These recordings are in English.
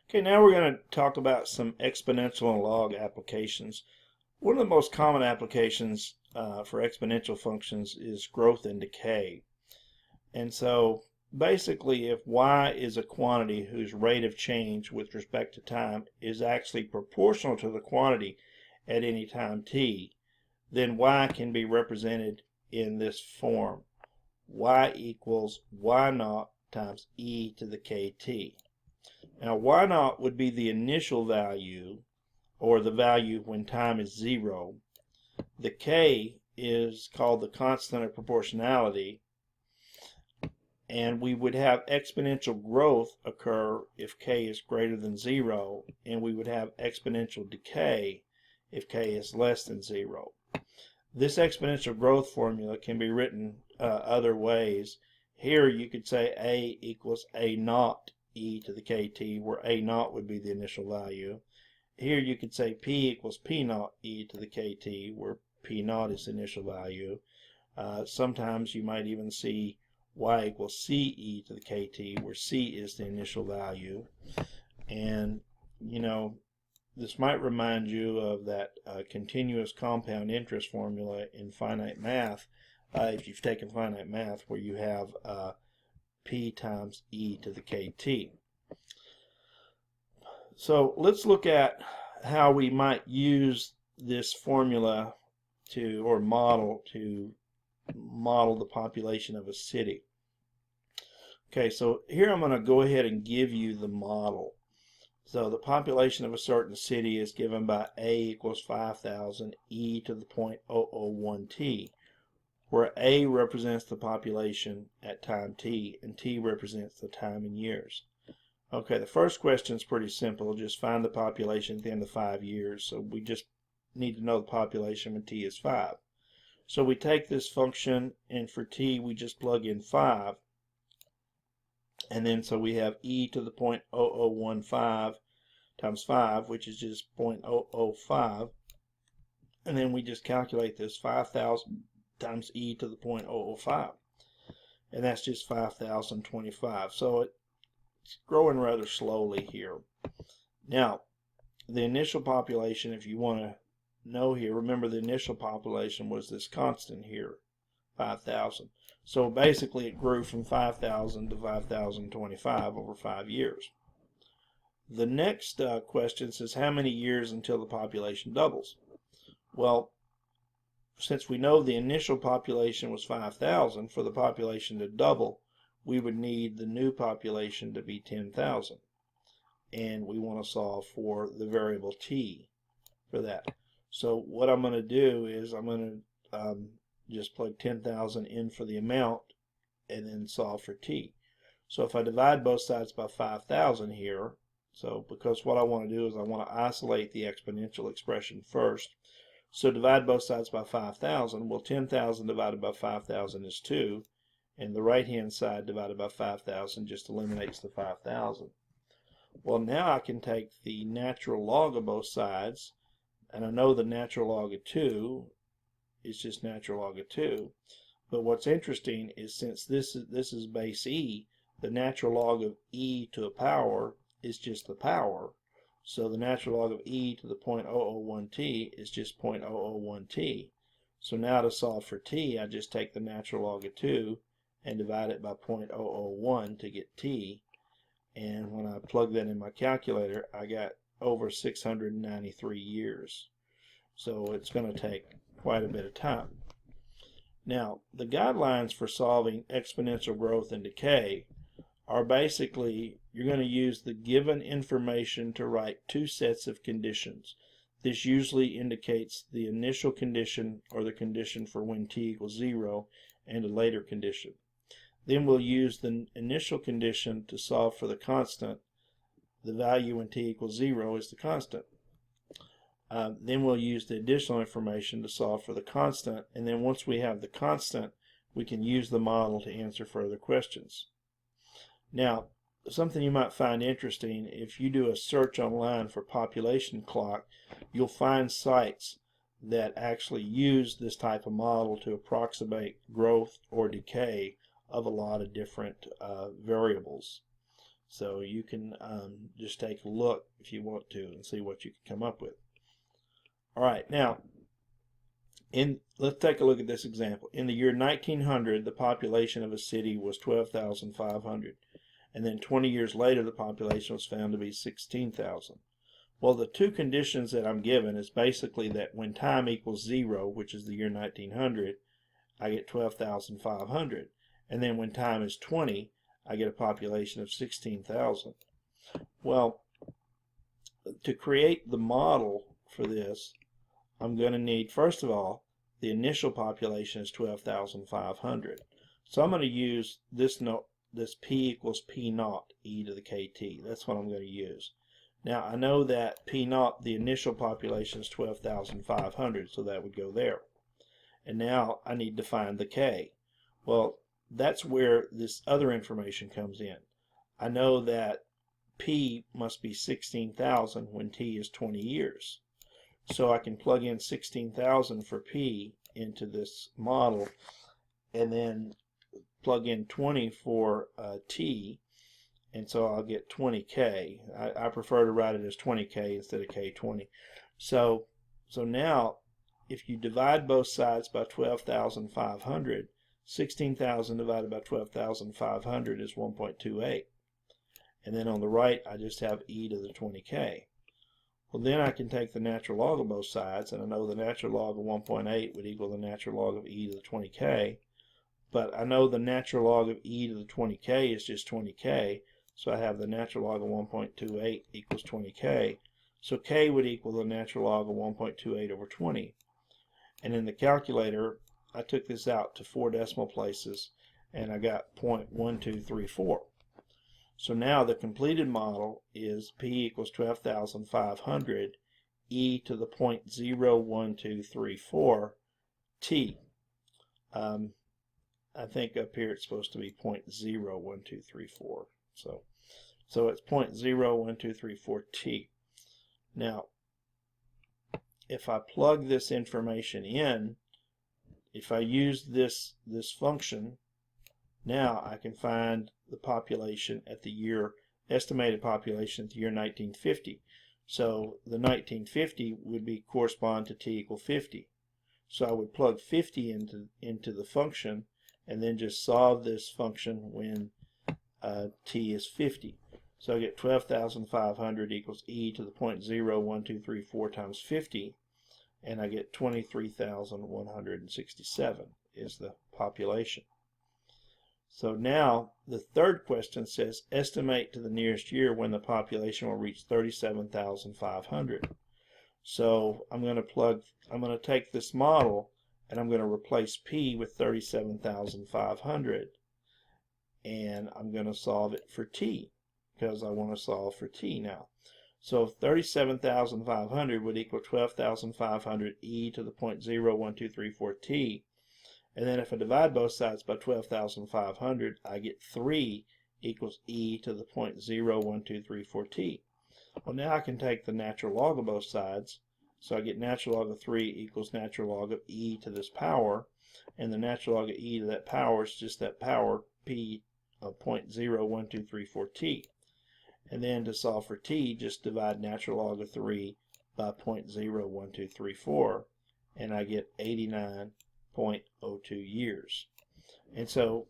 Okay, now we're going to talk about some exponential and log applications. One of the most common applications for exponential functions is growth and decay. And so basically, if y is a quantity whose rate of change with respect to time is actually proportional to the quantity at any time t, then y can be represented in this form. Y equals y naught times e to the kt. Now, y naught would be the initial value, or the value when time is 0. The k is called the constant of proportionality, and we would have exponential growth occur if k is greater than 0, and we would have exponential decay if k is less than 0. This exponential growth formula can be written other ways. Here you could say a equals a naught e to the kt, where a naught would be the initial value. Here you could say p equals p naught e to the kt, where p naught is the initial value. Sometimes you might even see y equals c e to the kt, where c is the initial value. And this might remind you of that continuous compound interest formula in finite math, if you've taken finite math, where you have p times e to the kt. So let's look at how we might use this formula to model the population of a city. Okay, so here I'm going to go ahead and give you the model. So the population of a certain city is given by a equals 5,000 e to the 0.001 t, where a represents the population at time t and t represents the time in years. Okay, the first question is pretty simple. Just find the population at the end of 5 years. So we just need to know the population when t is 5. So we take this function, and for t we just plug in 5. And then so we have e to the 0.0015 times 5, which is just 0.005. And then we just calculate this 5,000 times e to the 0.005. And that's just 5,025. So it's growing rather slowly here. Now, the initial population, if you want to know here, remember the initial population was this constant here, 5,000. So basically it grew from 5,000 to 5,025 over 5 years. The next question says, how many years until the population doubles? Well, since we know the initial population was 5,000, for the population to double, we would need the new population to be 10,000. And we want to solve for the variable t for that. So what I'm going to do is I'm going to just plug 10,000 in for the amount and then solve for t. So if I divide both sides by 5,000 here, so because what I want to do is I want to isolate the exponential expression first. So divide both sides by 5,000. Well, 10,000 divided by 5,000 is 2. And the right-hand side divided by 5,000 just eliminates the 5,000. Well, now I can take the natural log of both sides, and I know the natural log of 2 is just natural log of 2. But what's interesting is since this is base e, the natural log of e to a power is just the power. So the natural log of e to the 0.001t is just 0.001t. So now to solve for t, I just take the natural log of 2 and divide it by 0.001 to get t. And when I plug that in my calculator, I got over 693 years. So it's going to take quite a bit of time. Now, the guidelines for solving exponential growth and decay are basically you're going to use the given information to write two sets of conditions. This usually indicates the initial condition or the condition for when t equals 0 and a later condition. Then we'll use the initial condition to solve for the constant. The value when t equals 0 is the constant. Then we'll use the additional information to solve for the constant, and then once we have the constant, we can use the model to answer further questions. Now, something you might find interesting, if you do a search online for population clock, you'll find sites that actually use this type of model to approximate growth or decay of a lot of different variables. So you can just take a look if you want to and see what you can come up with. All right, now let's take a look at this example. In the year 1900, the population of a city was 12,500, and then 20 years later the population was found to be 16,000. Well, the two conditions that I'm given is basically that when time equals 0, which is the year 1900, I get 12,500, and then when time is 20, I get a population of 16,000. Well, to create the model for this, I'm going to need, first of all, the initial population is 12,500. So I'm going to use this P equals P naught e to the KT. That's what I'm going to use. Now I know that P naught, the initial population, is 12,500, so that would go there. And now I need to find the K. Well, that's where this other information comes in. I know that P must be 16,000 when T is 20 years. So I can plug in 16,000 for P into this model and then plug in 20 for T, and so I'll get 20K. I prefer to write it as 20K instead of K20. So now if you divide both sides by 12,500, 16,000 divided by 12,500 is 1.28. And then on the right I just have e to the 20K. Well, then I can take the natural log of both sides, and I know the natural log of 1.8 would equal the natural log of e to the 20K. But I know the natural log of e to the 20K is just 20K, so I have the natural log of 1.28 equals 20K. So K would equal the natural log of 1.28 over 20. And in the calculator, I took this out to 4 decimal places, and I got 0.1234. So now the completed model is P equals 12,500 e to the 0.01234 T. I think up here it's supposed to be 0.01234. So it's 0.01234 T. Now, if I plug this information in, if I use this function, now I can find the population at the year, estimated population at the year 1950. So the 1950 would correspond to T equal 50. So I would plug 50 into the function and then just solve this function when T is 50. So I get 12,500 equals e to the 0.01234 times 50, and I get 23,167 is the population. So now the third question says estimate to the nearest year when the population will reach 37,500. So I'm going to take this model and I'm going to replace P with 37,500, and I'm going to solve it for T because I want to solve for T now. So 37,500 would equal 12,500 e to the 0.01234 T. And then if I divide both sides by 12,500, I get 3 equals e to the 0.01234 T. Well, now I can take the natural log of both sides. So I get natural log of 3 equals natural log of e to this power. And the natural log of e to that power is just that power, p of 0.01234 T. And then to solve for T, just divide natural log of 3 by 0.01234. And I get 89.02 years. And so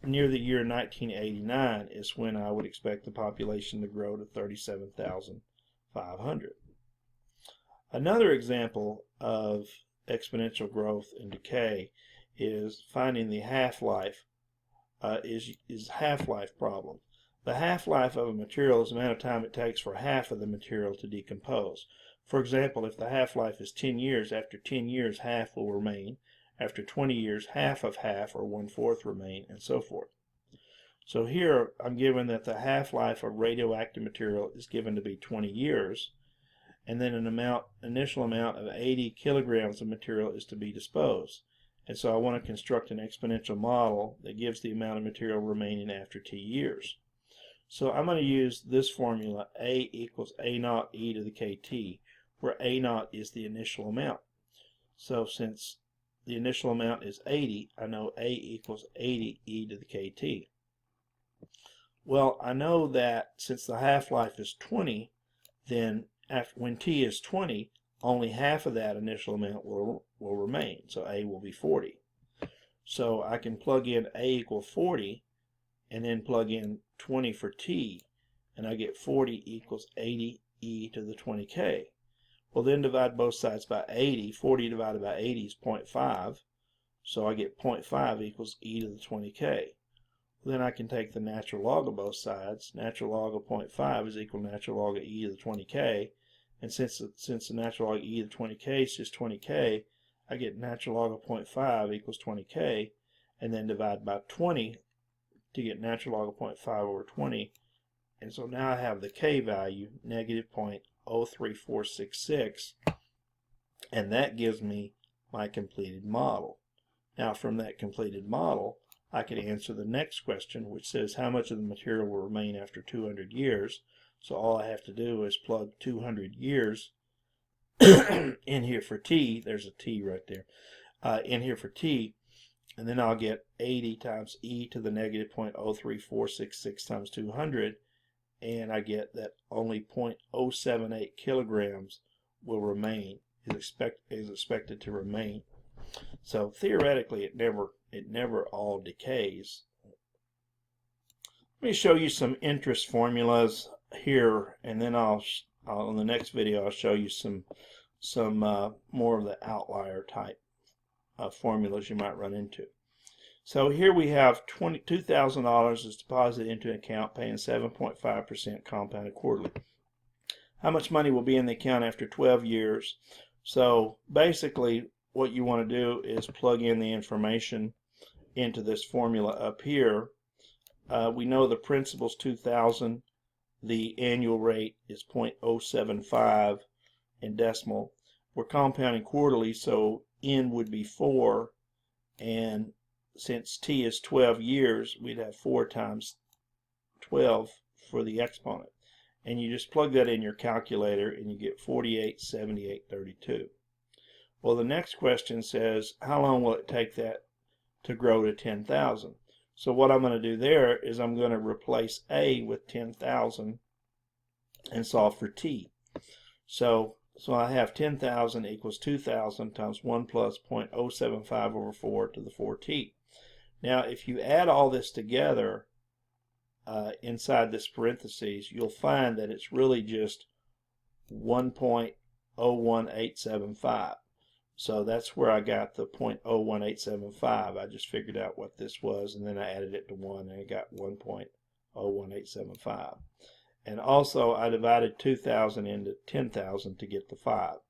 near the year 1989 is when I would expect the population to grow to 37,500. Another example of exponential growth and decay is finding the half-life is half-life problem. The half-life of a material is the amount of time it takes for half of the material to decompose. For example, if the half-life is 10 years, after 10 years half will remain. After 20 years, half of half, or 1/4, remain, and so forth. So here I'm given that the half-life of radioactive material is given to be 20 years, and then an initial amount of 80 kilograms of material is to be disposed. And so I want to construct an exponential model that gives the amount of material remaining after T years. So I'm going to use this formula, A equals A naught e to the KT, where A naught is the initial amount. So since the initial amount is 80, I know A equals 80 e to the KT. Well, I know that since the half-life is 20, then when t is 20, only half of that initial amount will remain. So A will be 40. So I can plug in A equals 40 and then plug in 20 for t, and I get 40 equals 80 e to the 20k. Well, then divide both sides by 80. 40 divided by 80 is 0.5. So I get 0.5 equals e to the 20k. Then I can take the natural log of both sides. Natural log of 0.5 is equal to natural log of e to the 20k. And since the natural log of e to the 20k is just 20k, I get natural log of 0.5 equals 20k, and then divide by 20 to get natural log of 0.5 over 20. And so now I have the k value, negative 0.03466, and that gives me my completed model. Now from that completed model, I can answer the next question, which says how much of the material will remain after 200 years. So all I have to do is plug 200 years in here for t. There's a t right there. In here for t, and then I'll get 80 times e to the negative 0.03466 times 200, and I get that only 0.078 kilograms will remain, is expected to remain. So theoretically, it never all decays. Let me show you some interest formulas here, and then in the next video I'll show you some more of the outlier type formulas you might run into. So here we have $22,000 is deposited into an account paying 7.5% compounded quarterly. How much money will be in the account after 12 years? So basically what you want to do is plug in the information into this formula up here. We know the principal's 2,000, the annual rate is 0.075 in decimal. We're compounding quarterly, so n would be 4, and since t is 12 years, we'd have 4 times 12 for the exponent. And you just plug that in your calculator and you get 487832. Well, the next question says, how long will it take that to grow to 10,000? So what I'm going to do there is I'm going to replace A with 10,000 and solve for t. So I have 10,000 equals 2,000 times 1 plus 0.075 over 4 to the 4t. Now, if you add all this together inside this parentheses, you'll find that it's really just 1.01875. So that's where I got the 0.01875. I just figured out what this was, and then I added it to 1, and I got 1.01875. And also, I divided 2,000 into 10,000 to get the 5.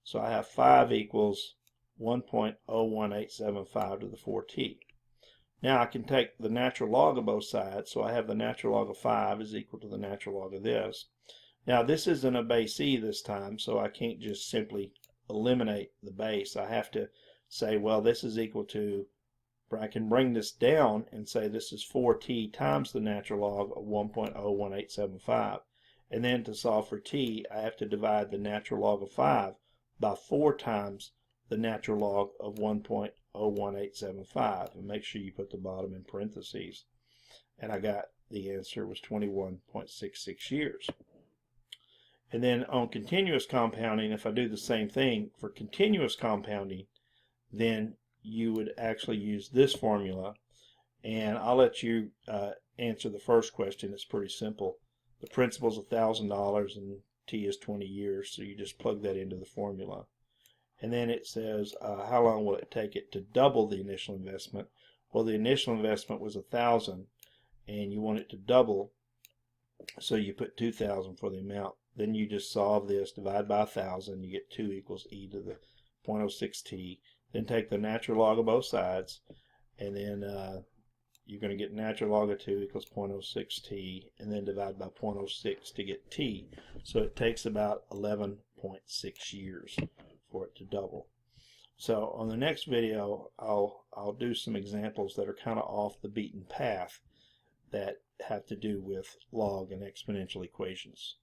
So I have 5 equals 1.01875 to the 4t. Now I can take the natural log of both sides, so I have the natural log of 5 is equal to the natural log of this. Now this isn't a base e this time, so I can't just simply eliminate the base. I have to say, well, this is equal to, I can bring this down and say this is 4t times the natural log of 1.01875. And then to solve for t, I have to divide the natural log of 5 by 4 times the natural log of 1.01875. And make sure you put the bottom in parentheses. And I got the answer was 21.66 years. And then on continuous compounding, if I do the same thing for continuous compounding, then you would actually use this formula. And I'll let you answer the first question. It's pretty simple. The principal is $1,000 and t is 20 years, so you just plug that into the formula. And then it says, how long will it take it to double the initial investment? Well, the initial investment was 1,000, and you want it to double, so you put 2,000 for the amount. Then you just solve this, divide by 1,000, you get 2 equals e to the 0.06t. Then take the natural log of both sides, and then you're going to get natural log of 2 equals 0.06t, and then divide by 0.06 to get t. So it takes about 11.6 years for it to double. So on the next video, I'll do some examples that are kind of off the beaten path that have to do with log and exponential equations.